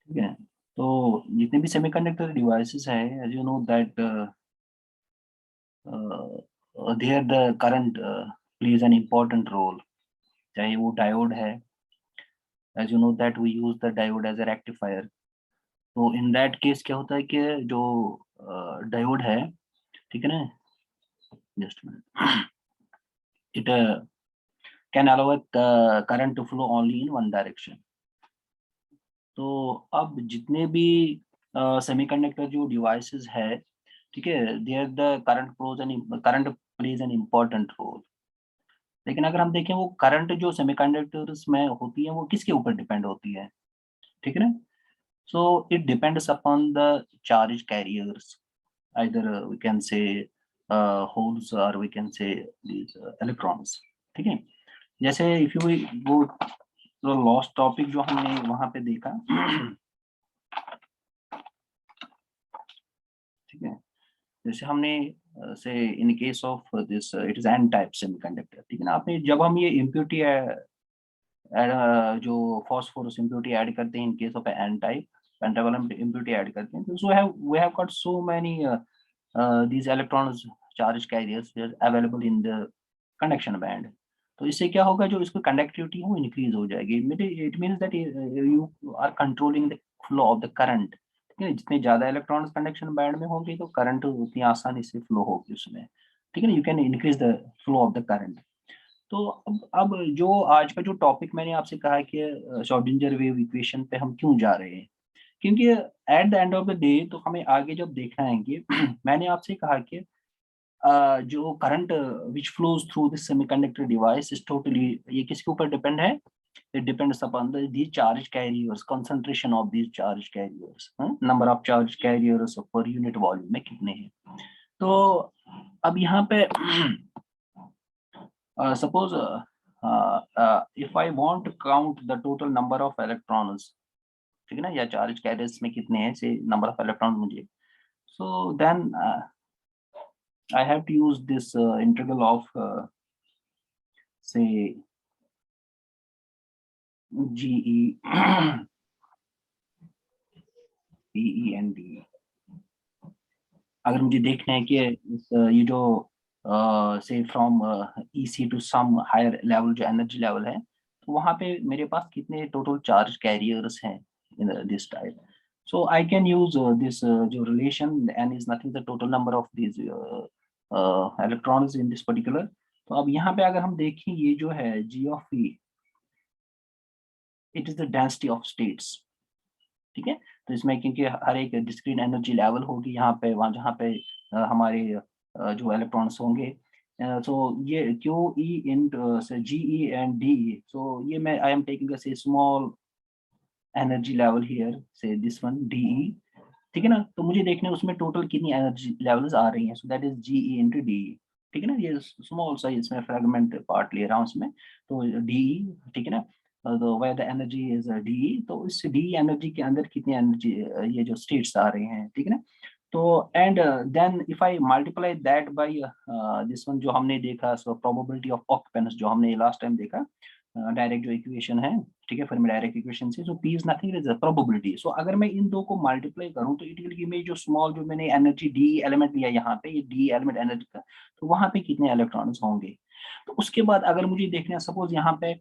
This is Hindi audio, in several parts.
ठीक है। तो जितने भी सेमीकंडक्टर डिवाइसेस है, as you know that there the current plays an important role, चाहे वो डायोड है, as you know that we use the diode as a rectifier. तो इन दैट केस क्या होता है कि जो डायोड है, ठीक है ना, just it can allow current to flow only in one direction. तो अब जितने भी सेमीकंडक्टर जो डिवाइसेस है, ठीक है, there the current plays an important role. लेकिन अगर हम देखें वो करंट जो सेमीकंडक्टर्स में होती है वो किसके ऊपर डिपेंड होती है, ठीक है ना। So it depends upon the charge carriers, either we can say holes और we can say these electrons, ठीक है। जैसे इफ यू वो लॉस्ट टॉपिक जो हमने वहां पे देखा, ठीक है, जैसे हमने से इन case of this it is an type semiconductor, ठीक है ना। आपने जब हम ये इम्प्योरिटी जो फॉस्फोरस इम्प्योरिटी ऐड करते हैं in case of N type pentavalent impurity add करते हैं, तो so have we have got so many these electrons charge carriers were available in the conduction band। तो इससे क्या होगा, जो इसकी कंडक्टिविटी है वो इंक्रीज हो जाएगी। It means that you are controlling the flow of the current, ठीक है। जितने ज्यादा इलेक्ट्रॉन्स कंडक्शन बैंड में होंगे तो करंट उतनी आसानी से फ्लो होगी उसमें, ठीक है ना। You can increase the flow of the current. तो अब जो आज का जो टॉपिक मैंने आपसे कहा कि श्रोडिंगर वेव इक्वेशन पे हम क्यों जा रहे हैं, क्योंकि at the end of the day तो हमें आगे जब देखना है कि मैंने आपसे कहा कि जो current which flows through this semiconductor device is totally, ये किसके ऊपर डिपेंड है, it depends upon the charge carriers, concentration of these charge carriers, number of charge carriers per unit volume में कितने हैं। तो अब यहाँ पे suppose if I want to count the total number of electrons, ठीक है ना, या चार्ज कैरियर्स में कितने हैं से नंबर ऑफ इलेक्ट्रॉन मुझे, so then I have to use this integral of say GE PE and DE। अगर मुझे देखना है कि ये जो say from EC to some higher level जो एनर्जी लेवल है, तो वहाँ पे मेरे पास कितने टोटल चार्ज कैरियर्स हैं in this type. So I can use this जो relation n is nothing the total number of these electrons in this particular। तो अब यहाँ पे अगर हम देखें ये जो है G of E, it is the density of states, ठीक है। तो इसमें क्योंकि हर एक डिस्क्रीट एनर्जी लेवल होगी यहाँ पे, वहाँ जहाँ पे हमारे जो इलेक्ट्रॉन्स होंगे, सो ये Q E in G E and D E, so ये मैं I am taking say small energy level here say this one D E, ठीक है ना। तो मुझे देखना है उसमें टोटल कितनी एनर्जी लेवल्स आ रही हैं, so that is G E into D E, ठीक है ना। ये स्मॉल सा इसमें फ्रेगमेंट पार्ट ले रहा हूँ इसमें, तो डी ई, ठीक है ना। तो where the energy is D E, तो इस डी एनर्जी के अंदर कितनी एनर्जी ये जो स्टेट्स आ रहे हैं, ठीक है ना। तो and then if I multiply that by this one जो हमने देखा, सो प्रोबेबिलिटी ऑफ ऑक्यूपेंस जो हमने लास्ट टाइम देखा, डायरेक्ट जो इक्वेशन है, ठीक है, फिर मैं डायरेक्ट इक्वेशन से, so P is nothing is probability. So अगर मैं इन दो को मल्टीप्लाई करूं तो इट विल गिव मी जो स्मॉल जो मैंने एनर्जी डी एलिमेंट लिया यहाँ पे, ये डी एलिमेंट एनर्जी का, तो वहां पे कितने इलेक्ट्रॉन्स होंगे। तो उसके बाद अगर मुझे देखना है, सपोज यहाँ पे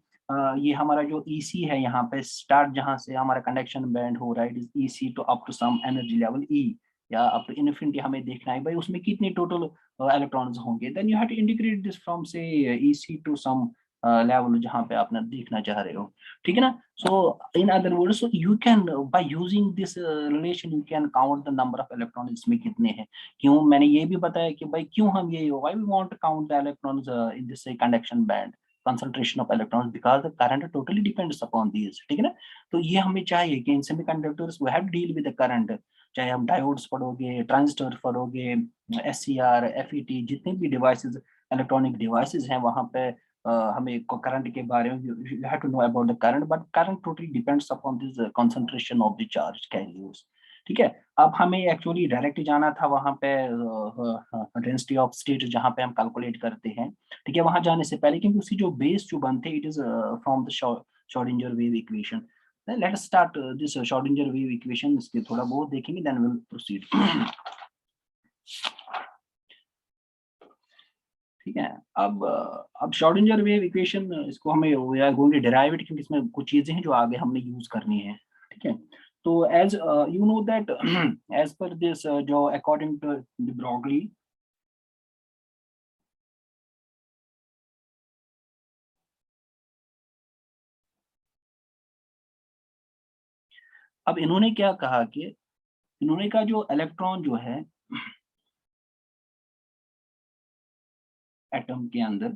ये हमारा जो ईसी है, यहाँ पे स्टार्ट जहाँ से हमारा कंडक्शन बैंड हो रहा है, it is easy to up to some energy level E, या अप टू इनफिनिटी हमें देखना है भाई उसमें कितने टोटल इलेक्ट्रॉन्स होंगे। Then you have to integrate this from say EC to some level जहाँ पे आपने देखना चाह रहे हो, ठीक है ना। So in other words, so you can by using this relation you can count the number of electrons इसमें कितने हैं। क्यों मैंने ये भी बताया कि भाई क्यों हम ये why we want to count the electrons in this conduction band, concentration of electrons because the current totally depends upon these, ठीक है ना। तो ये हमें चाहिए कि in semiconductors we have deal with the current, चाहे हम डायोड्स पढ़ोगे, ट्रांजिस्टर पढ़ोगे, एससीआर, एफईटी, जितने भी डिवाइसेस इलेक्ट्रॉनिक डिवाइसेस हैं वहां पे हमें करंट के बारे में you have to know about the current, but current totally depends upon this concentration of the charge carriers, ठीक है। अब हमें एक्चुअली डायरेक्ट जाना था वहां पे डेंसिटी ऑफ स्टेट जहां पे हम कैलकुलेट करते हैं, ठीक है। वहां जाने से पहले क्योंकि उसकी जो बेस जो बनते it is from the Schrodinger wave equation, Let's start this Schrodinger wave equation. इसके थोड़ा बहुत देखेंगे, then we'll proceed. ठीक है, अब Schrodinger wave equation इसको हमें we are going to derive it, क्योंकि इसमें कुछ चीजें हैं जो आगे हमने यूज करनी है. ठीक है, तो as you know that as per this जो according to the Broglie, अब इन्होंने क्या कहा कि इन्होंने कहा जो इलेक्ट्रॉन जो है एटम के अंदर,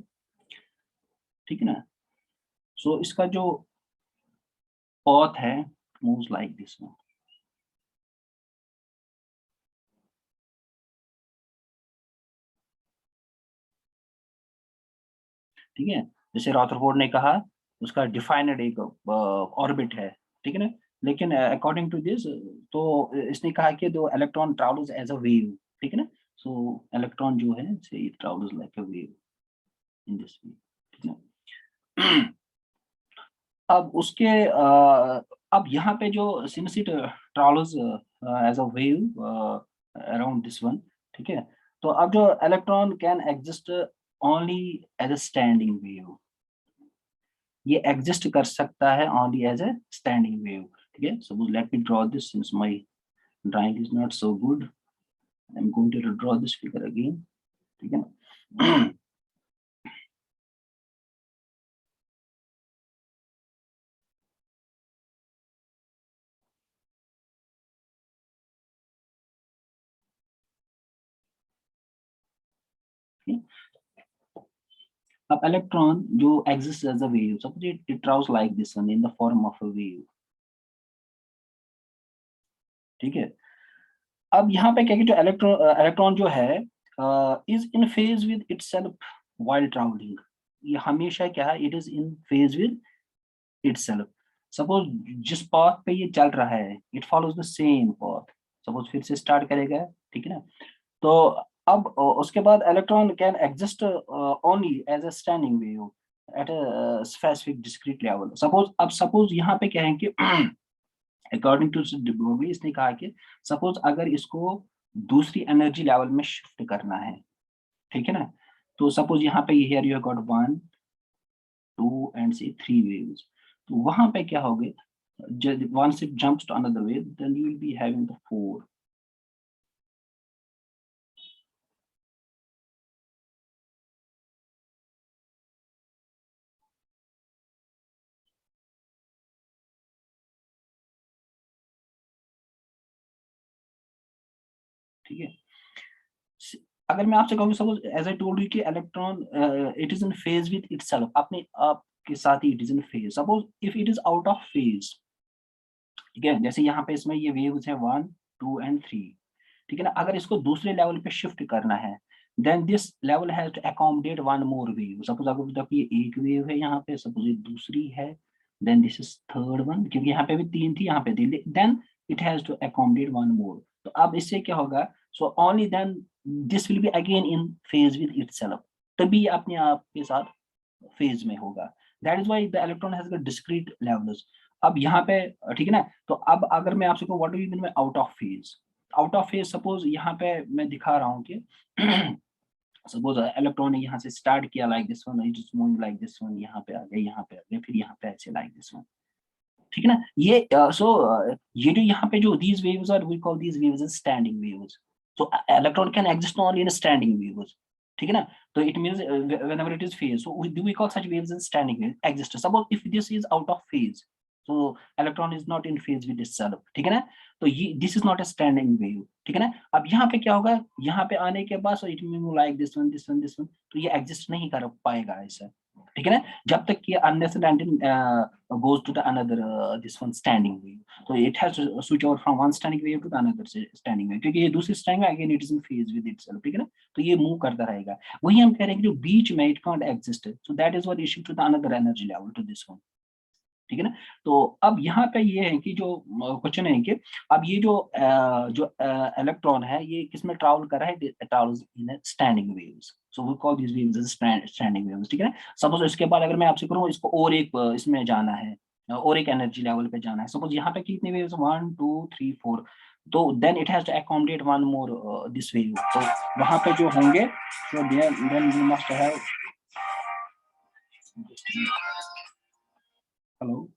ठीक है ना, सो इसका जो पाथ है मूव्स लाइक दिस वन. ठीक है, जैसे रॉदरफोर्ड ने कहा उसका डिफाइनेड एक ऑर्बिट है. ठीक है ना, लेकिन अकॉर्डिंग टू दिस, तो इसने कहा कि दो electron travels as a wave. ठीक है ना, सो इलेक्ट्रॉन जो है say it travels like a wave in this way. ठीक है ना. अब उसके अब यहाँ पे जो since it travels as a wave around this one. ठीक है, तो अब जो electron can exist only as a standing wave, ये एग्जिस्ट कर सकता है only as a standing wave. ठीक है, suppose let me draw this, since my drawing is not so good, I am going to draw this figure again. ठीक है ना. अब इलेक्ट्रॉन जो exist as a wave, suppose it travels like this one in the form of a wave. ठीक है, अब यहाँ पे क्या कि जो इलेक्ट्रॉन जो है is in phase with itself while travelling. ये हमेशा क्या है, it is in phase with itself. Suppose जिस पाथ पे ये चल रहा है, it follows the same path. Suppose फिर से स्टार्ट करेगा. ठीक है ना, तो अब उसके बाद electron can exist only as a standing wave at a specific discrete level. Suppose यहाँ पे क्या है कि अकॉर्डिंग टू डिब्रोगली इसने कहा कि सपोज अगर इसको दूसरी एनर्जी लेवल में शिफ्ट करना है. ठीक है ना, तो सपोज यहाँ पे हियर यू गॉट 1 2 एंड से 3 वेव्स. तो वहां पे क्या होगा, जब once it jumps to another wave, then you will be having the 4. ठीक है, अगर मैं आपसे कहूँ suppose as I told you कि electron it is in phase with itself, अपने आप के साथ ही it is in phase. Suppose if it is out of phase, ठीक है, जैसे यहाँ पे इसमें ये वेव्स है 1 2 एंड 3. ठीक है ना, अगर इसको दूसरे लेवल पे शिफ्ट करना है, then this level has to accommodate one more wave. Suppose अगर ये एक वेव है यहाँ पे, सपोज ये दूसरी है, then this is third one, क्योंकि यहाँ पे भी 3 थी, यहाँ पे थी, then it has to accommodate one more. तो अब इससे क्या होगा, so only then this will be again in phase with itself, तभी ये अपने आप के साथ फेज में होगा. That is why the electron has got discrete levels. अब यहाँ पे ठीक है ना, तो अब अगर मैं आपसे कहूँ what do you mean by out of phase. Out of phase, suppose यहाँ पे मैं दिखा रहा हूँ कि सपोज इलेक्ट्रॉन ने यहाँ से स्टार्ट किया like this one, it is moving like this one, यहाँ पे आ गया, यहाँ पे आ गया, फिर यहाँ पे ऐसे लाइक दिस वन. ठीक है ना, ये ये जो यहाँ पे जो these waves are, we call these waves as standing waves. So electron can exist only in standing waves. ठीक है ना, तो it means whenever it is phase, so we call such waves as standing waves exist. Suppose if this is out of phase, so electron is not in phase with itself. ठीक है ना, तो ये this is not a standing wave. ठीक है ना, अब यहाँ पे क्या होगा, यहाँ पे आने के बाद so it will move like this one, this one, this one, तो ये exist नहीं कर पाएगा ऐसा. ठीक है ना, जब तक कि unless and until goes to the another this one standing wave. So it has to switch over from one standing wave to the another standing wave, क्योंकि ये दूसरी standing wave again it is in phase with itself. ठीक है ना, तो ये मूव करता रहेगा. वही हम कह रहे हैं कि जो बीच में it can't exist, so that is what is shift to the another energy level to this one. ठीक है ना, तो अब यहाँ पे ये है कि जो क्वेश्चन है कि अब ये जो इलेक्ट्रॉन है ये किस में ट्रैवल कर रहा है, travels in standing waves. So we call this waves as standing waves. ठीक है ना, सपोज इसके बाद अगर मैं आपसे करूँ इसको और एक इसमें जाना है, और एक एनर्जी लेवल पे जाना है। सपोज यहाँ पे कितने वेव्स, 1 2 3 4, तो then it has to accommodate one more this wave, तो वहां पे जो होंगे, so then we must have, hello,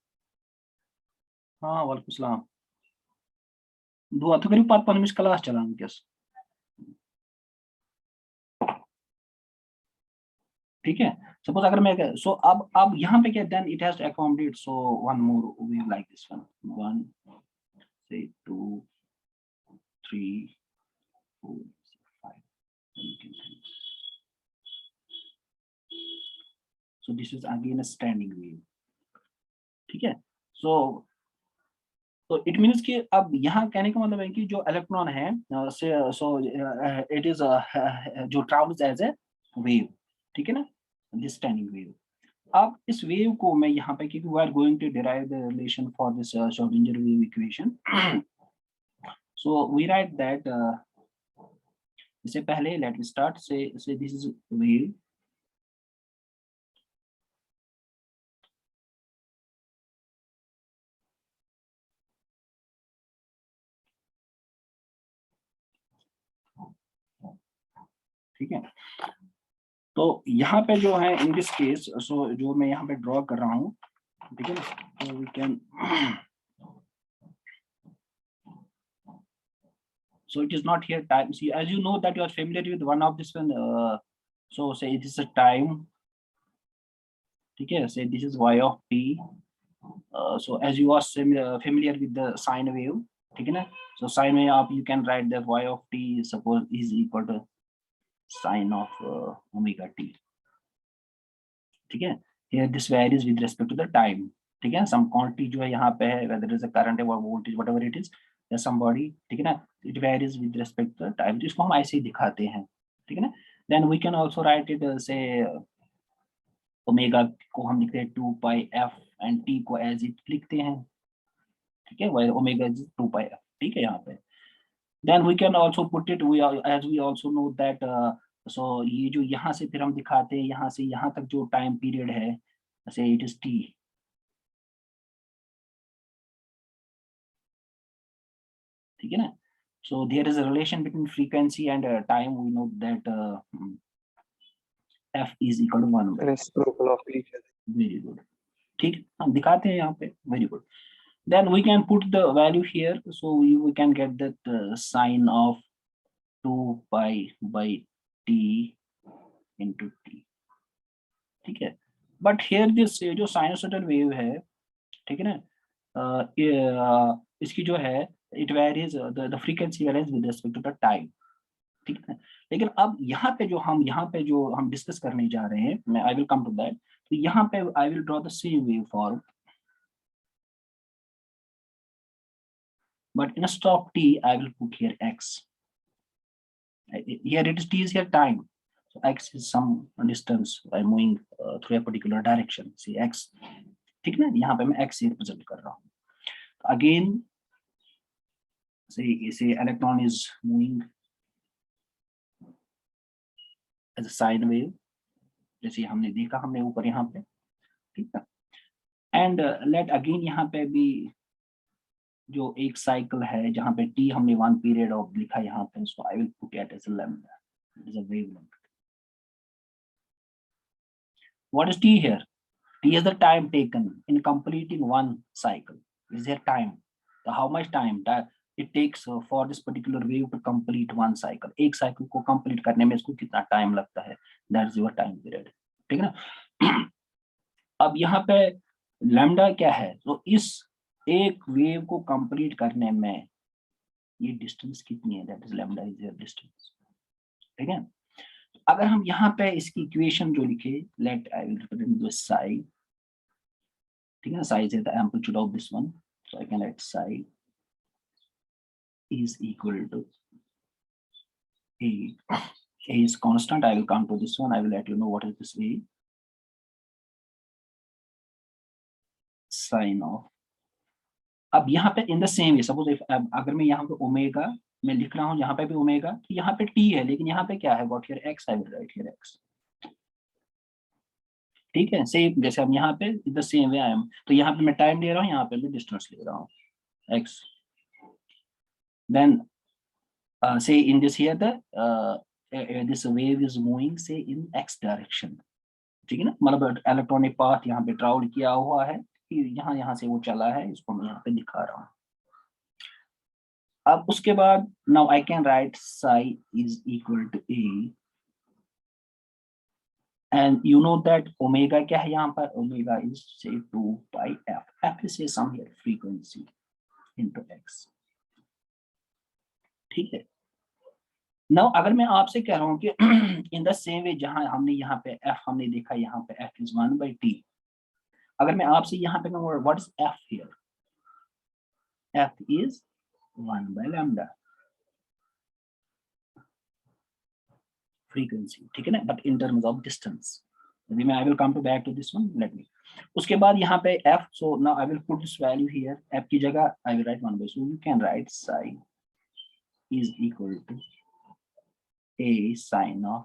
हाँ वालेकुम सलाम, दुआ तो करी पात पान क्लास चलान किस, ठीक है। सपोज अगर मैं, सो अब यहाँ पे क्या, then it has to accommodate, so one more wave like this one, 1 say 2 3 4 5, you can think. So this is again a standing wave, ठीक है। सो तो इट मीन्स कि अब यहाँ कहने का मतलब है कि जो इलेक्ट्रॉन है, सो इट इज जो ट्रैवल्स एज ए वेव, ठीक है ना, दिस स्टैंडिंग वेव। अब इस वेव को मैं यहाँ पे, क्योंकि we are going to derive the relation for this Schrodinger wave equation, so we write that, इससे पहले let me start say this is wave, ठीक है। तो यहाँ पे जो है इन दिस केस, सो जो मैं यहाँ पे ड्रॉ कर रहा हूँ, ठीक है ना, so we can so it is not here time, see as you know that you are familiar with one of this one, so say it is a time, ठीक है, say this is y of t, so as you are familiar with the sine wave, ठीक है ना, so sine wave आप you can write that y of t suppose is equal to sine of omega t, ठीक है। here this varies with respect to the time, ठीक है, some quantity जो है यहाँ पे है, whether it is a current or voltage whatever it is, या somebody, ठीक है ना, it varies with respect to the time, तो इसको हम ऐसे ही दिखाते हैं, ठीक है ना। then we can also write it say omega को हम लिखते हैं 2 पाई f and t को as it लिखते हैं, ठीक है, where omega is 2 pi f, ठीक है यहाँ पे। then we can also put it, we are, as we also know that so ये जो यहाँ से फिर हम दिखाते हैं, यहाँ से यहाँ तक जो टाइम पीरियड है, say it is t, ठीक है ना। so there is a relation between frequency and time, we know that f is equal to 1 by, reciprocal of each other. very good, ठीक है, हम दिखाते हैं यहाँ पे, very good। then we can put the value here, so we can get that sine of 2 pi by t into t, ठीक है। but here this जो sinusoidal wave है, ठीक है ना, इसकी जो है it varies, the frequency varies with respect to the time, ठीक है। लेकिन अब यहाँ पे जो हम डिस्कस करने जा रहे हैं, मैं I will come to that, तो यहाँ पे I will draw the same wave form, but instead of t I will put here x, here it is t is here time, so x is some distance by moving through a particular direction, see x, ठीक है ना, यहाँ पे मैं x से रिप्रेजेंट कर रहा हूँ। Again say electron is moving as a sine wave, जैसे हमने देखा हमने ऊपर यहाँ पे, ठीक है। एंड लेट अगेन यहाँ पे भी जो एक साइकिल है जहाँ पे t हमने 1 पीरियड ऑफ लिखा यहाँ पे, so I will put it as a lambda, it is a wavelength। what is t here? T is the time taken in completing one cycle, is there time, so how much time that it takes for this particular wave to complete one cycle, एक साइकिल को कंप्लीट करने में इसको कितना टाइम लगता है, that is your time period, ठीक है ना। अब यहाँ पे लैम्डा क्या है, तो इस एक वेव को कंप्लीट करने में ये डिस्टेंस कितनी है, that is lambda is your distance, ठीक है। अगर हम यहाँ पे इसकी इक्वेशन जो लिखे, let I will represent this psi, ठीक है, psi is the amplitude of this one, so I can write psi is equal to a, a is constant, I will come to this one, I will let you know what is this a, sine of, अब यहाँ पे in the same way, suppose अगर मैं यहाँ पे ओमेगा मैं लिख रहा हूँ, यहाँ पे भी ओमेगा, तो यहाँ पे टी है, लेकिन यहाँ पे क्या है, what here x, I will write here x, ठीक है, सेम जैसे हम यहाँ पे the same way I am, तो यहाँ पे मैं टाइम ले रहा हूँ, यहाँ पे भी डिस्टेंस ले रहा हूँ x, then say in this here the this wave is moving say in x direction, ठीक है ना, मतलब इलेक्ट्रॉनिक पाथ यहाँ पे ट्रैवल किया हुआ है, यहाँ से वो चला है, इसको मैं यहाँ पे दिखा रहा हूँ। अब उसके बाद now I can write psi is equal to a, and you know that omega क्या है यहाँ पर, omega is say 2 pi f, f is say some here frequency into x, ठीक है। नाउ अगर मैं आपसे कह रहा हूँ कि इन द सेम वे जहां हमने यहाँ पे f हमने देखा, यहाँ पे f is 1/t, अगर मैं आपसे यहाँ पे कहूँ what is f here, f is 1/λ frequency, ठीक है ना, but in terms of distance, maybe I will come to back to this one, let me, उसके बाद यहाँ पे f, so now I will put this value here, f की जगह I will write 1/, so you can write psi is equal to a sin of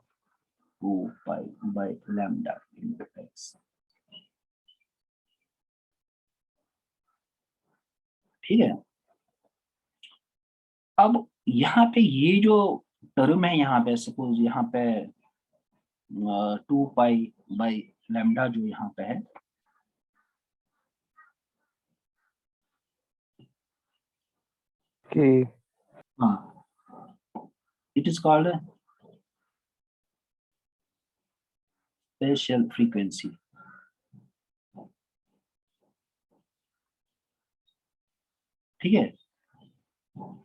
2 pi by lambda into x, ठीक है। अब यहाँ पे ये जो टर्म है यहाँ पे, सपोज यहाँ पे 2 पाई बाई लैम्डा जो यहाँ पे है, हाँ, it is called special frequency, ठीक है।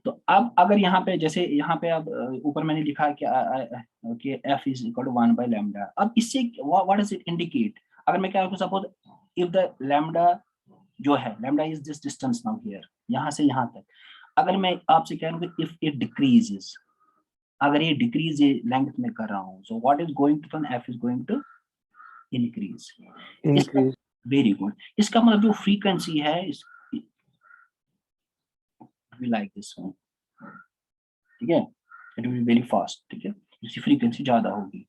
तो अब अगर यहाँ पे जैसे यहाँ पे अब ऊपर मैंने लिखा है कि f इज इक्वल टू 1/λ, अब इससे व्हाट डज इट इंडिकेट, अगर मैं क्या सपोज इफ द लैम्डा जो है, lambda is this distance now here, यहाँ से यहाँ तक, अगर मैं आपसे कह रहा हूँ कि इफ इट डिक्रीजेस, अगर ये डिक्रीज लेंथ में कर रहा हूँ, so what is going to turn, f is going to increase, very good, इसका मतलब जो फ्रीक्वेंसी है लाइक दिस वन, ठीक है, it will be very fast, ठीक है, इसकी फ्रीक्वेंसी ज्यादा होगी।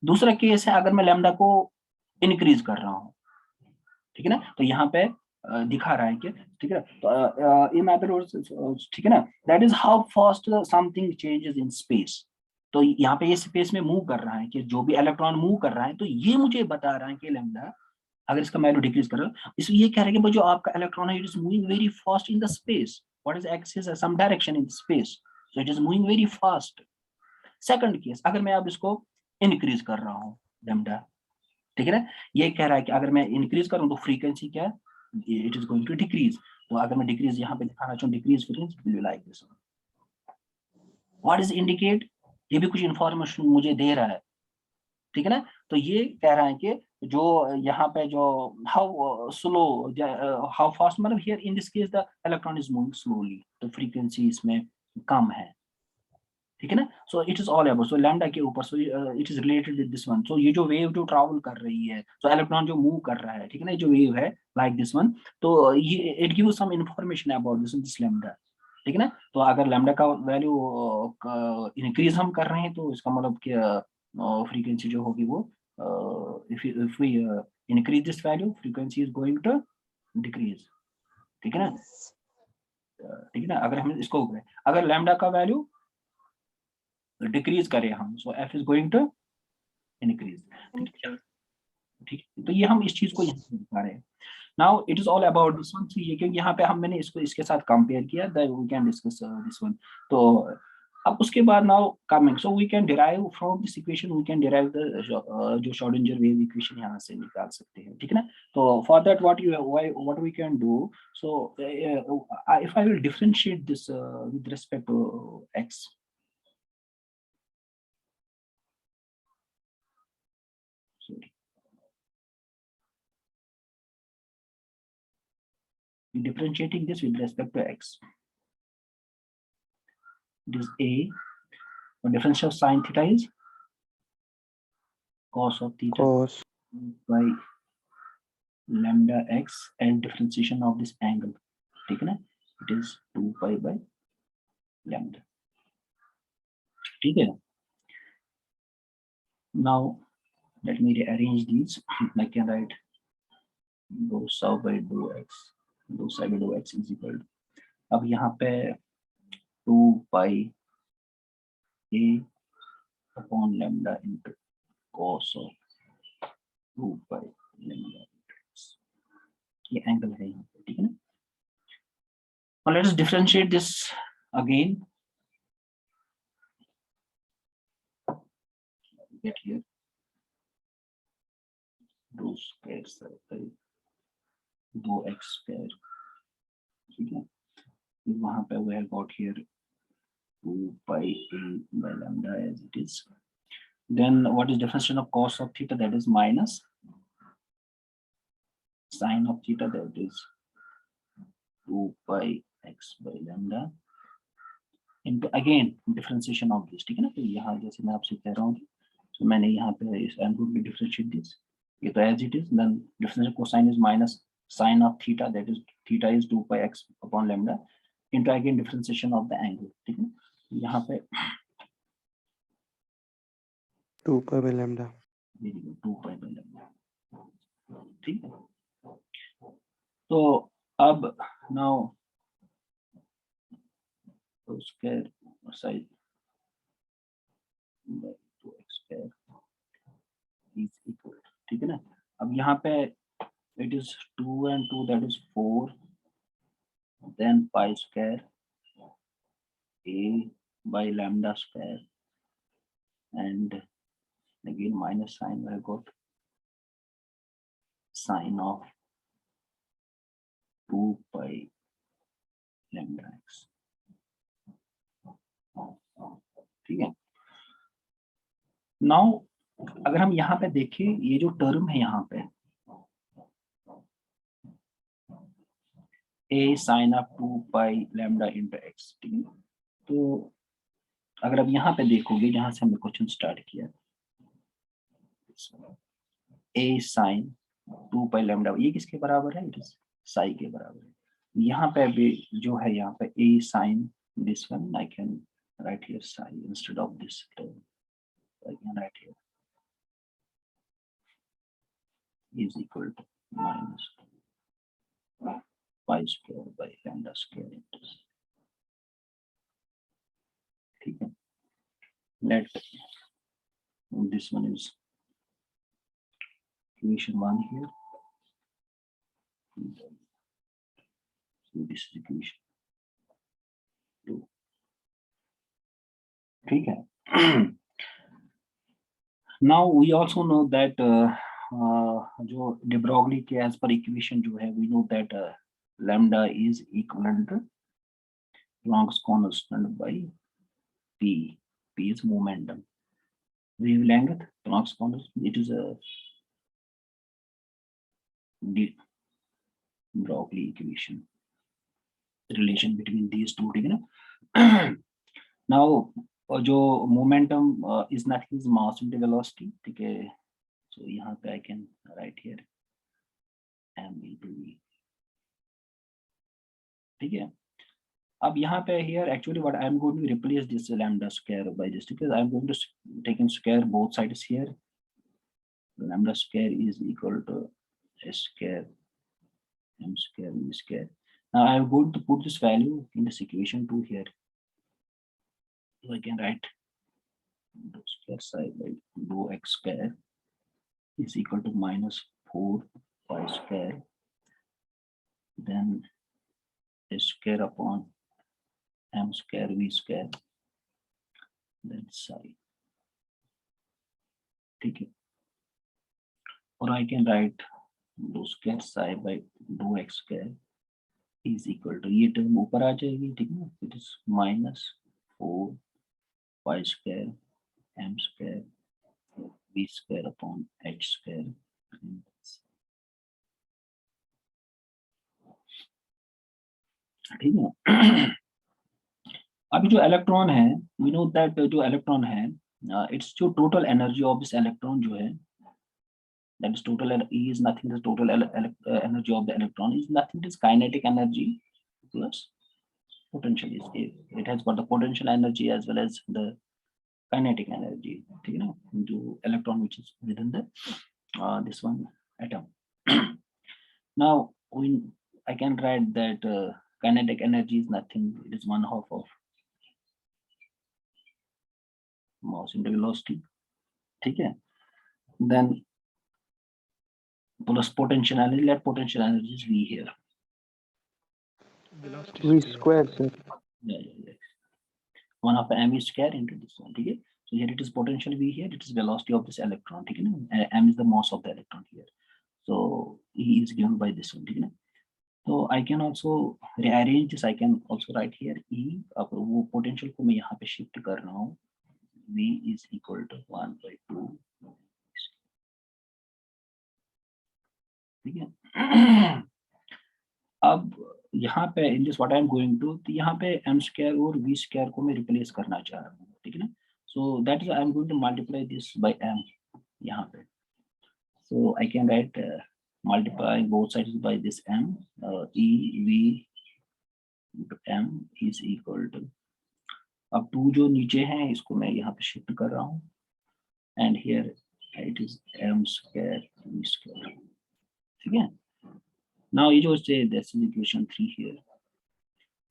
दूसरा केस है अगर मैं लैम्डा को इंक्रीज कर रहा हूँ, ठीक है ना, तो यहाँ पे दिखा रहा है कि, ठीक है, तो इन अदर वर्ड्स, ठीक है ना, that is how fast something changes in space, तो यहाँ पे ये स्पेस में मूव कर रहा है, कि जो भी इलेक्ट्रॉन मूव कर रहा है, तो ये मुझे बता रहा है कि लैम्डा अगर इसका वैल्यू डिक्रीज कर रहा है, इसलिए ये कह रहा है कि जो आपका इलेक्ट्रॉन है, it is moving very fast in the space, what is axis, some direction in space, so it is moving very fast. Second case, अगर मैं अब इसको इंक्रीज कर रहा हूँ लैम्डा, ठीक है ना, ये कह रहा है कि अगर मैं इंक्रीज करूँ तो फ्रीक्वेंसी क्या है, it is going to decrease, तो अगर मैं डिक्रीज यहाँ पे दिखाना चाहूँ, decrease frequency like this, what is indicate, ये भी कुछ इंफॉर्मेशन मुझे दे रहा है, ठीक है ना, तो ये कह रहा है कि जो यहाँ पे जो हाउ स्लो, हाउ फास्ट, मतलब here in this case the electron is moving slowly, तो फ्रीक्वेंसी इसमें कम है, ठीक है ना, so it is all about, so lambda के ऊपर, so it is related with this one, so ये जो वेव जो ट्रैवल कर रही है, सो इलेक्ट्रॉन जो मूव कर रहा है, ठीक है ना, जो वेव है लाइक दिस वन, तो ये it gives some information about this lambda, ठीक है ना, तो अगर लैम्डा का वैल्यू इंक्रीज हम कर रहे हैं, तो इसका मतलब कि फ्रीक्वेंसी जो होगी वो, if we increase this value, frequency is going to decrease, ठीक है ना, ठीक है ना, अगर हम इसको अगर लैम्डा का वैल्यू डिक्रीज करें हम, so F is going to increase, ठीक है, तो ये हम इस चीज को यहाँ पे दिखा रहे हैं। Now it is all about this one, ये क्योंकि यहाँ पे हम मैंने इसको इसके साथ कंपेयर किया, that we can discuss this one, तो अब उसके बाद now coming, so we can derive from this equation, we can derive the जो श्रोडिंगर वेव इक्वेशन यहाँ से निकाल सकते हैं, ठीक है ना, तो for that what we can do, so if I will differentiate this with respect to x, differentiating this with respect to x, it is a, the difference of sine theta is cos of theta by lambda x, and differentiation of this angle, ठीक है ना, it is 2 pi by lambda, ठीक है। now Let me rearrange these. I can write dou psi by dou x, dou psi by dou x is equal to, अब यहाँ पे 2 pi a upon lambda into cos of 2 pi lambda into x. ये एंगल है यहाँ पे, ठीक है ना? Now let us differentiate this again. Get here dou square psi by dou x square, ठीक है? वहाँ पे we have got here 2 pi a by lambda as it is. Then what is differentiation of cos of theta? That is minus sine of theta, that is 2 pi x by lambda into again differentiation of this, ठीक है ना? तो यहाँ जैसे मैं आपसे कह रहा हूँ, तो मैंने यहाँ पे इस I'm going to differentiate this. ये तो as it is, then differential cosine is minus sine of theta, that is theta is 2 pi x upon lambda into again differentiation of the angle, ठीक है? यहाँ पे 2 pi by lambda, 2 pi by lambda, ठीक है? तो अब now square side by 2x square is equal, ठीक है ना? अब यहाँ पे it is 2 and 2, that is 4, then pi square a by lambda square, and again minus sign, I got sine of 2 pi lambda x, ठीक है? नाउ अगर हम यहाँ पे देखें, ये जो टर्म है यहाँ पे a sin of 2 pi lambda into x, ठीक है? तो अगर अब यहाँ पे देखोगे, जहां से हमने क्वेश्चन स्टार्ट किया, a sin 2 pi lambda, ये किसके बराबर है? इट इज साई के बराबर है। यहाँ पे भी जो है, यहाँ पे a sin this one, I can write here psi instead of this term. I can write here is equal to minus pi square by lambda square into, ठीक है? Let this one is equation 1 here. So this is equation 2, ठीक है? Now we also know that जो de Broglie के as per equation जो है, we know that lambda is equivalent to Planck's constant by p. P is momentum. Wavelength, Planck's constant, it is a de Broglie equation. Relation between these two, ठीक है ना? Now जो momentum is nothing is mass into velocity, ठीक है? So यहाँ पे I can write here m into v, ठीक है? अब यहाँ पे here actually what I am going to replace this lambda square by this, because I am going to take in square both sides here. Lambda square is equal to s square m square v square. Now I am going to put this value in this equation 2 here. So I can write dou square psi by dou x square is equal to minus 4 pi square, then s square upon m square v square, then psi, ठीक है? और I can write dou square psi by dou x square is equal to, ये टर्म ऊपर आ जाएगी, ठीक है? It is minus 4 pi square m square v square upon h square, ठीक है? अभी जो इलेक्ट्रॉन है, we know that जो इलेक्ट्रॉन है, it's जो total energy of this electron जो है, that is total E is nothing, the total energy of the electron is nothing, it is kinetic energy plus potential. It has got the potential energy as well as the kinetic energy, ठीक है ना, जो electron which is within the this one atom. Now when I can write that kinetic energy is nothing, it is 1/2 of mass into velocity, ठीक है. Then plus potential energy, let potential energy is V here. V square, sir. Yeah. 1/2 mv square into this one, ठीक है. So here it is potential V, here it is velocity of this electron, ठीक है ना. M is the mass of the electron here. So E is given by this one, ठीक है ना. So I can also rearrange this. I can also write here E. अब वो potential को मैं यहाँ पे shift कर रहा हूँ. V is equal to 1/2. ठीक है. अब यहाँ पे in this what I am going to, तो यहाँ पे m square और v square को मैं replace करना चाह रहा हूँ, ठीक है ना. So that is I am going to multiply this by m यहाँ पे. So I can write multiply both sides by this m. E v into m is equal to, अब 2 जो नीचे हैं इसको मैं यहाँ पे शिफ्ट कर रहा हूँ, and here it is m square v square, ठीक है. Now ये जो say this is equation 3 here.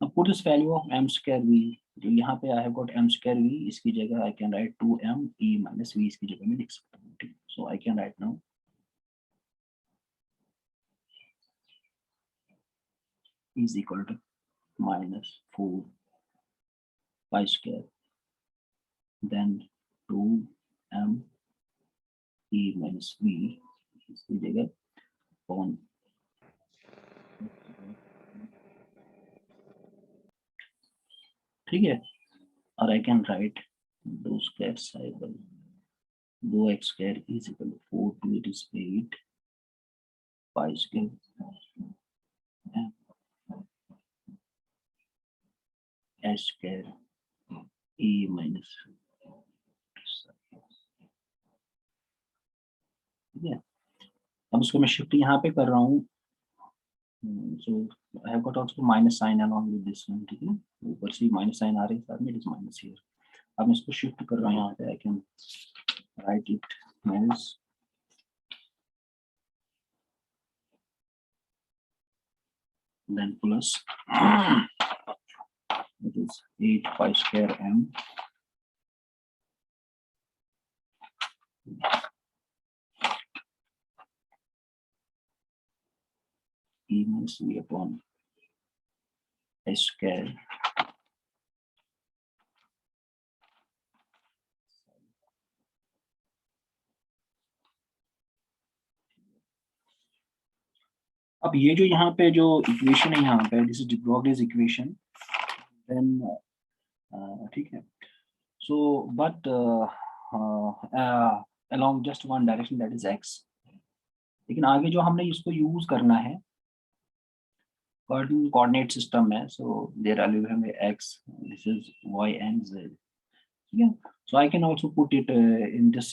Now put this value of m square v, जो यहाँ पे I have got m square v, इसकी जगह I can write 2m e minus v, इसकी जगह में लिख सकता हूँ, ठीक. So I can write now is equal to minus 4 pi square, then 2m e minus v, इसकी जगह on, ठीक है. और I can write 2 square side by 2x square is equal to 4 to it is 8 pi square m s square e minus, ठीक है. अब उसको मैं शिफ्ट यहाँ पे कर रहा हूँ. So I have got also minus sign along with this one, ठीक है ना. ऊपर से माइनस साइन आ रही है, साथ में इट इज माइनस हियर. अब मैं इसको शिफ्ट कर रहा हूँ यहाँ पे. I can write it minus then plus it is 8 pi square m e minus v upon s square अब ये जो यहाँ पे जो इक्वेशन है यहाँ पे, this is de Broglie's equation, then ठीक है. So but along just one direction, that is x. लेकिन आगे जो हमने इसको यूज करना है कोऑर्डिनेट सिस्टम में, so there are live x, this is y and z, ठीक है. So I can also put it in this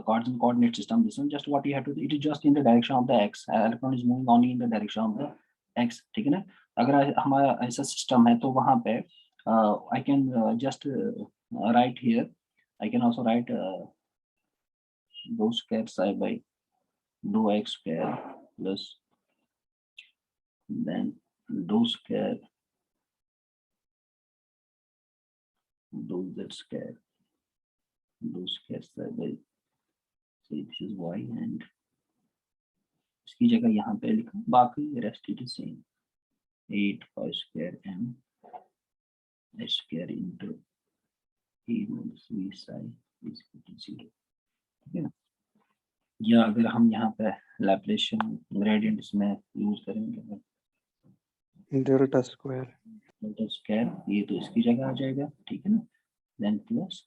coordinate system. This one just what you have to do, it is just in the direction of the x, electron is moving only in the direction of the x, ठीक है ना. अगर हमारा ऐसा सिस्टम है तो वहां पे I can just write here, I can also write 2 square side by 2x square plus then 2 square 2z square 2 square side by, say this is y and इसकी जगह यहाँ पे लिखा, बाकी rest it is same. 8 pi square m s square into e minus v psi is equal to 0, ठीक है ना. या अगर हम यहाँ पे लैप्लेशियन ग्रेडियंट इसमें यूज करेंगे, डेल्टा स्क्वायर ये तो इसकी जगह आ जाएगा, ठीक है ना. Then plus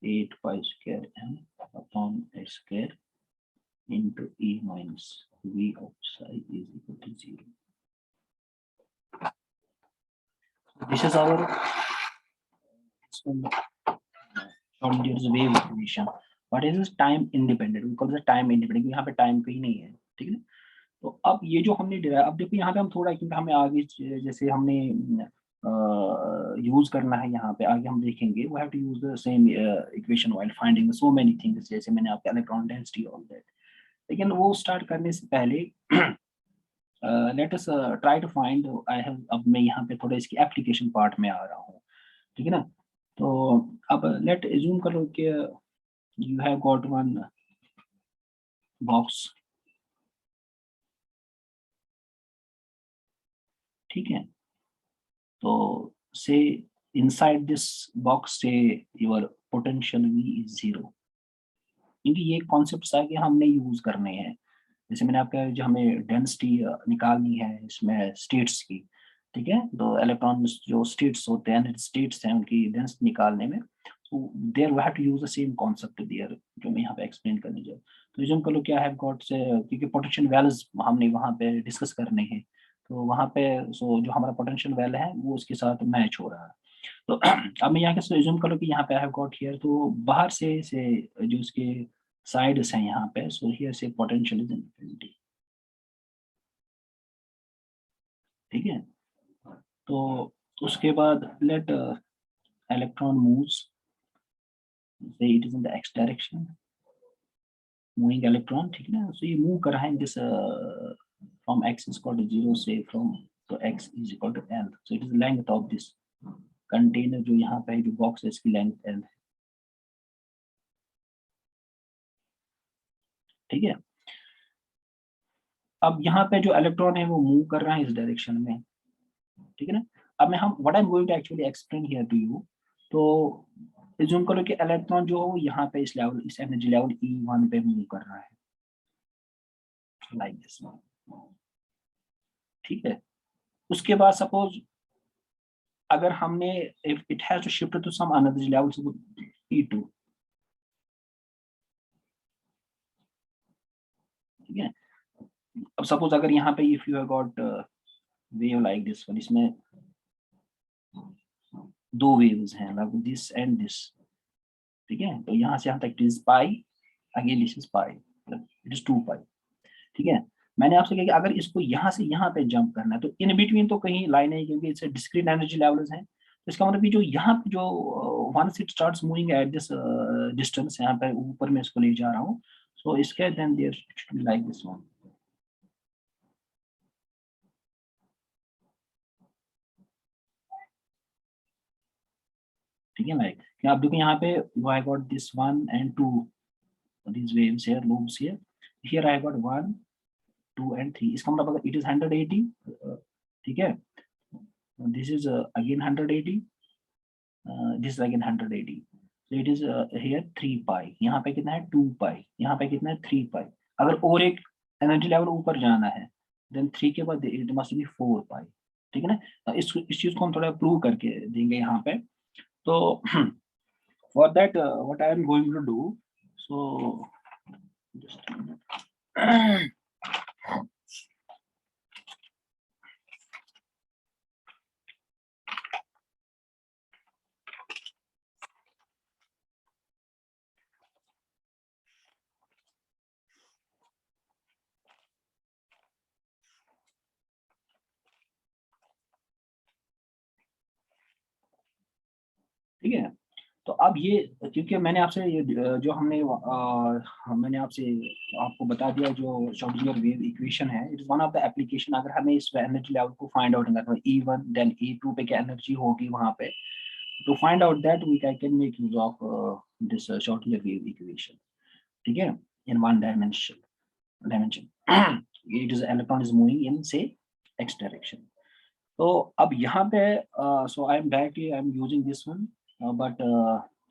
8 pi square m upon s square into e minus v of psi is equal to 0. This is our Schrodinger's wave equation. What is this? Time independent. We call it time independent. यहाँ पे टाइम कहीं नहीं है, ठीक है ना. तो अब ये जो हमने डिराइव, अब देखो यहाँ पे हम थोड़ा, क्योंकि हमें आगे जैसे हमने यूज करना है यहाँ पे, आगे हम देखेंगे, we have to use the same equation while finding so many things, जैसे मैंने आपके इलेक्ट्रॉन डेंसिटी ऑल दैट। लेकिन वो स्टार्ट करने से पहले let us try to find, I have, अब मैं यहाँ पे थोड़ा इसकी एप्लीकेशन पार्ट में आ रहा हूँ, ठीक है ना। तो अब लेट एज्यूम करो कि you have got one box, ठीक है। तो से इनसाइड दिस बॉक्स से योर पोटेंशियल V इज 0, क्योंकि ये कॉन्सेप्ट है कि हमने यूज करने हैं। जैसे मैंने आपका, जो हमें डेंसिटी निकालनी है इसमें स्टेट्स की, ठीक है, तो इलेक्ट्रॉन जो स्टेट्स होते हैं, स्टेट्स हैं, उनकी डेंसिटी निकालने में, तो there we have to use the same concept there, जो मैं यहाँ पे एक्सप्लेन करने जा रहा हूँ। तो रिज्यूम कर लो क्या है गॉट से, क्योंकि पोटेंशियल वैल्यूज हमने वहाँ पे डिस्कस करने हैं, तो वहाँ पे सो जो हमारा पोटेंशियल वैल्यू है वो उसके साथ मैच हो रहा है। तो अब मैं यहाँ के रिज्यूम कर लो कि यहाँ पे आई हैव गॉट हियर, तो बाहर से जो उसके साइड्स हैं यहाँ पे, so here say potential is infinity, ठीक है। तो उसके बाद let electron moves, say it is in the x direction, moving electron, ठीक है ना। सो ये मूव कर रहा है this from x is equal to 0 say from, तो x is equal to L, so it is length of this container, जो यहाँ पे जो बॉक्स है इसकी लेंथ एल है, ठीक है। अब यहाँ पे जो इलेक्ट्रॉन है वो मूव कर रहा है इस डायरेक्शन में, ठीक है ना। अब मैं हम what I am going to actually explain here to you, तो रिज्यूम करो कि इलेक्ट्रॉन जो हो यहाँ पे इस लेवल, इस एनर्जी लेवल E1 पे मूव कर रहा है, लाइक दिस, ठीक है। उसके बाद सपोज अगर हमने, if it has to shift to some energy level, suppose E2, ठीक है। अब सपोज अगर यहाँ पे if you have got wave like this one, इसमें दो वेव्स हैं, लाइक दिस एंड दिस, ठीक है। तो यहाँ से यहाँ तक it is pi, again this is pi, it is 2 पाई, ठीक है। मैंने आपसे कहा कि अगर इसको यहाँ से यहाँ पे जंप करना है, तो इन बिटवीन तो कहीं लाइन है, क्योंकि इट्स डिस्क्रीट एनर्जी लेवल्स हैं, तो इसका मतलब कि जो यहाँ पे जो once it starts moving at this distance, यहाँ पे ऊपर में इसको ले जा रहा हूँ, सो इसके then there should be like this one, ठीक है। लाइक आप देखो यहाँ पे I got this 1 and 2, these waves here, loops here, here I got 1 2 and 3, इसका मतलब अगर it is 180, ठीक है, this is again 180, this is again 180, so it is here 3 pi, यहाँ पे कितना है 2 pi, यहाँ पे कितना है 3 pi, अगर और एक एनर्जी लेवल ऊपर जाना है देन 3 के बाद इट मस्ट बी 4 pi, ठीक है ना। इस चीज को हम थोड़ा प्रूव करके देंगे यहाँ पे। तो for that what I am going to do, so just ठीक है। तो अब ये, क्योंकि मैंने आपसे ये जो हमने मैंने आपसे आपको बता दिया, जो श्रोडिंगर वेव इक्वेशन है, it is one of the application. अगर हमें इस एनर्जी लेवल को फाइंड आउट करना है, E1 देन E2 पे क्या एनर्जी होगी वहां पे, to find out that we can make use of this Schrodinger wave equation, ठीक है, in one dimension it is electron is moving in say x direction। तो अब यहाँ पे so I am directly I am using this one, but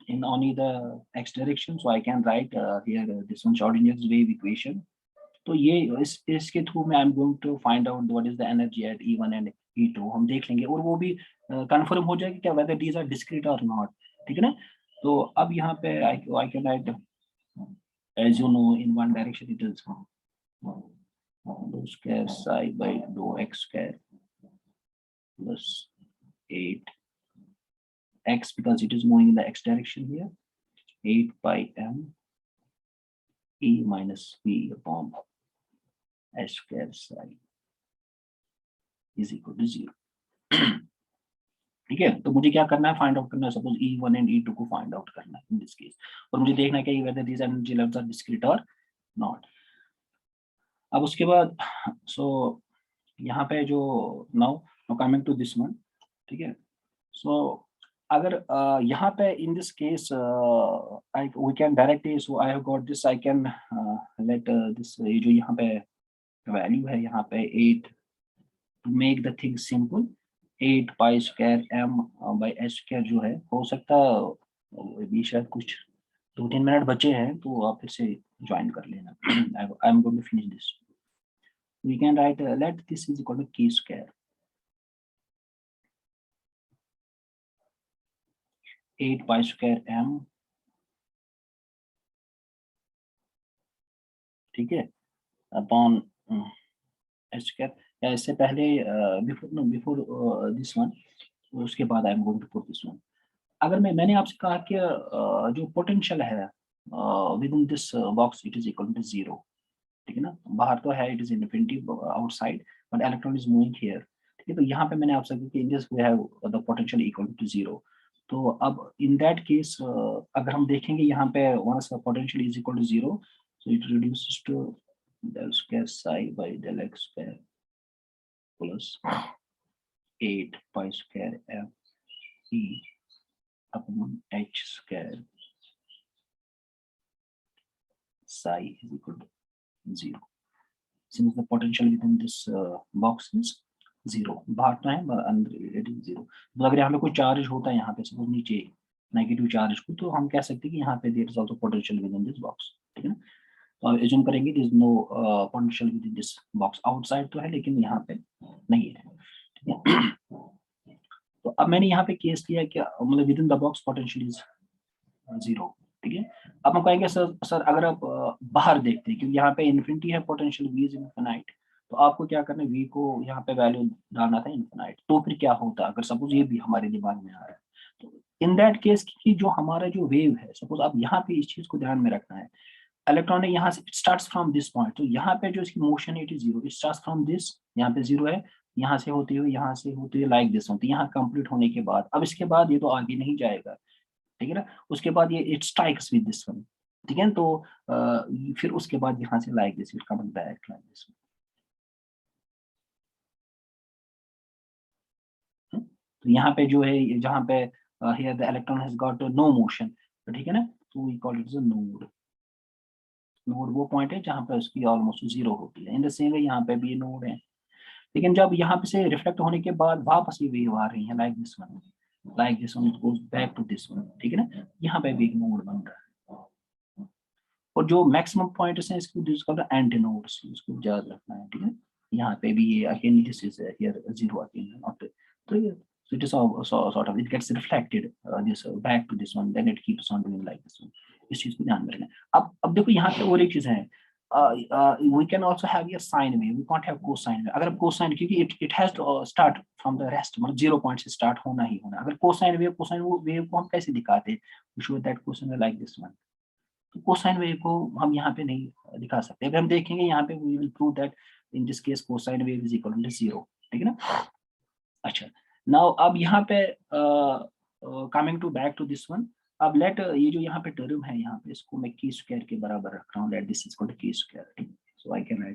in only the x direction, so I can write here this one Schrodinger's wave equation। तो ये इसके थ्रू मैं I am going to find out what is the energy at E1 and E2, हम देख लेंगे, और वो भी कंफर्म हो जाएगा क्या वेदर दीज आर डिस्क्रीट और नॉट, ठीक है ना। तो अब यहाँ पे I can write, as you know, in one direction it is dou square psi by dou x square plus 8 x, because it is moving in the x direction here, 8 pi m E minus v upon s square psi is equal to 0। ठीक है, तो मुझे क्या करना है, फाइंड आउट करना है, सपोज E1 एंड E2 को फाइंड आउट करना है इन दिस केस, और मुझे देखना है कि whether these energy levels are discrete और नॉट। अब उसके बाद सो यहाँ पे जो now coming to this one, ठीक है। सो अगर यहाँ पे in this case I we can directly, so I have got this, I can let this, ये जो यहाँ पे वैल्यू है यहाँ पे 8, to make the thing simple, 8 pi square m by H square जो है, हो सकता अभी शायद कुछ 2-3 मिनट बचे हैं, तो आप फिर से ज्वाइन कर लेना। I am going to finish this, we can write let this is equal to k square 8 pi square m, ठीक है, अपॉन एच स्क्वायर, या इससे पहले बिफोर दिस वन, उसके बाद I am going to put this one. अगर मैंने आपसे कहा कि जो पोटेंशियल है within this box it is equal to 0, ठीक है ना, बाहर तो है it is infinity outside, but electron is moving here, ठीक है। तो यहाँ पे मैंने आपसे कहा कि in this we have the potential equal to 0। तो अब इन दैट केस अगर हम देखेंगे यहाँ पे once potential is equal to 0, so it reduces to del square psi by del x square plus 8 pi square f e upon h square psi is equal to 0, since the potential within this box is 0, बाहर तो है but अंदर it is 0। तो अगर यहाँ पे कोई चार्ज होता है यहाँ पे सपोज नीचे नेगेटिव चार्ज को, तो हम कह सकते हैं कि यहाँ पे there is also potential within this box, ठीक है ना। तो अब एज्यूम करेंगे there is no potential within this box, outside तो है लेकिन यहाँ पे नहीं है, ठीक है। तो अब मैंने यहाँ पे केस किया कि मतलब with in the box potential is 0, ठीक है। अब हम कहेंगे सर अगर आप बाहर देखते हैं, क्योंकि यहाँ पे इन्फिनिटी है, पोटेंशियल v इज इनफिनाइट, तो आपको क्या करना है, v को यहाँ पे वैल्यू डालना था इनफिनाइट, तो फिर क्या होता अगर सपोज ये भी हमारे दिमाग में आ रहा है, तो इन दैट केस की जो हमारा जो वेव है, सपोज आप यहाँ पे इस चीज को ध्यान में रखना है, इलेक्ट्रॉन ने यहाँ से स्टार्ट्स फ्रॉम दिस पॉइंट, तो यहाँ पे जो इसकी motion it is 0, it starts from this, यहाँ पे 0 है, यहाँ से होते हुए लाइक दिस होती है, यहाँ कंप्लीट होने के बाद अब इसके बाद ये तो आगे नहीं जाएगा, ठीक है ना। उसके बाद ये it strikes with this one, ठीक है, तो फिर उसके बाद यहाँ से like this, it comes back like this, तो यहाँ पे जो है, जहाँ पे here the electron has got no motion, तो ठीक है ना, तो we call it as a node. Node वो पॉइंट है जहाँ पे उसकी ऑलमोस्ट 0 होती है। इन द सेम वे यहाँ पे भी ये नोड है, लेकिन जब यहाँ पे से रिफ्लेक्ट होने के बाद वापस ये वेव आ रही है like this one, it goes back to this one, ठीक है ना, यहाँ पे भी एक नोड बन रहा है। और जो मैक्सिमम पॉइंट्स हैं इसको डिस्कवर एंटी नोड्स, इसको याद रखना है, ठीक है। यहाँ पे भी ये again this is here 0 again, not, तो ये so it is sort of it gets reflected this back to this one, then it keeps on doing like this one। इस चीज को ध्यान में रखना है। अब देखो यहाँ पे और एक चीज है, we can also have your sine wave, we can't have cosine wave। अगर cosine, क्योंकि it has to start from the rest, मतलब 0 पॉइंट से स्टार्ट होना ही होना। अगर cosine wave को हम कैसे दिखाते हैं, we show that cosine wave like this one, तो cosine wave को हम यहाँ पे नहीं दिखा सकते। अगर हम देखेंगे यहाँ पे we will prove that in this case cosine wave is equal to 0, ठीक है ना। अच्छा, नाउ अब यहाँ पे coming to back to this one, अब लेट ये जो यहाँ पे टर्म है, यहाँ पे इसको मैं k स्क्वायर के बराबर रख रहा हूँ, let this is equal to k square, so I can right